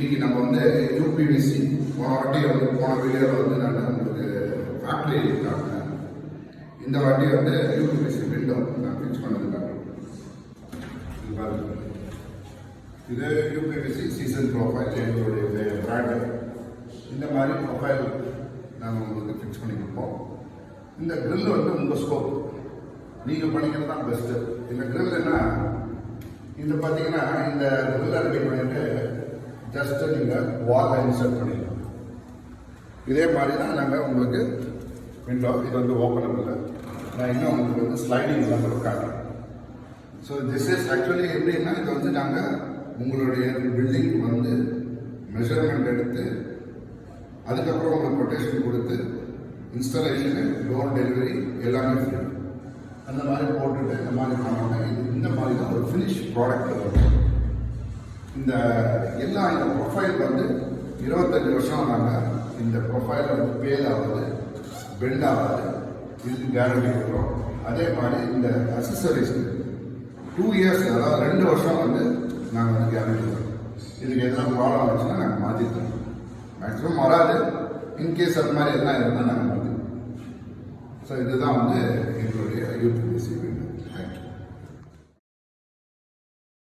இன்னைக்கு நம்ம வந்து யூபிவிசி போன வாட்டி வந்து போன வீடியோவில் வந்து நான் உங்களுக்கு ஃபேக்ட்ரி காட்டினேன். இந்த வாட்டி வந்து யூபிவிசி விண்டோ நான் ஃபிக்ஸ் பண்ணதுக்காக இது யூபிவிசி சீசன் ப்ரொஃபைல் எங்களுடைய பிராண்டு. இந்த மாதிரி ப்ரொஃபைல் நாங்கள் உங்களுக்கு ஃபிக்ஸ் பண்ணி கொடுப்போம். இந்த க்ரில் வந்து உங்கள் ஸ்கோப், நீங்கள் பண்ணிக்கிறது தான் பெஸ்ட்டு. இந்த க்ரில் என்ன, இந்த பார்த்தீங்கன்னா இந்த க்ரில்லை ரெடி பண்ணிட்டு ஜஸ்ட்டு நீங்கள் வால் இன்சர்ட் பண்ணிடலாம். இதே மாதிரி தான் நாங்கள் உங்களுக்கு விண்டோ, இது வந்து ஓப்பனபிள். நான் இன்னும் உங்களுக்கு வந்து ஸ்லைடிங்லாம் கூட காட்டுறேன். ஸோ திஸ் இஸ் ஆக்சுவலி எப்படின்னா, இது வந்து நாங்கள் உங்களுடைய பில்டிங் வந்து மெஷர்மெண்ட் எடுத்து அதுக்கப்புறம் உங்களுக்கு கொட்டேஷன் கொடுத்து இன்ஸ்டாலேஷனு, டோர் டெலிவரி எல்லாமே ஃப்ரீ. அந்த மாதிரி போட்டுட்டு இந்த மாதிரி பண்ணோன்னா இந்த மாதிரி தான் ஒரு ஃபினிஷ் ப்ராடக்ட் வரும். இந்த எல்லா இந்த ப்ரொஃபைல் வந்து 25 வருஷம் நாங்கள் இந்த ப்ரொஃபைல் வந்து பேல் ஆகாது, பெண்ட் ஆகாது, இதுக்கு கேரண்டி கொடுக்குறோம். அதே மாதிரி இந்த அக்சசரிஸ்க்கு 2 இயர்ஸ், அதாவது 2 வருஷம் வந்து நாங்கள் வந்து கேரண்டி கொடுக்குறோம். இதுக்கு எதனா ப்ராப்ளம் ஆச்சுன்னா நாங்கள் மாற்றி தரோம். மேக்ஸிமம் வராது, இன்கேஸ் அது மாதிரி எதனா இருந்தால் நாங்கள் மாற்றி தரோம். ஸோ இதுதான் வந்து எங்களுடைய யூடியூப் தேங்க்யூ.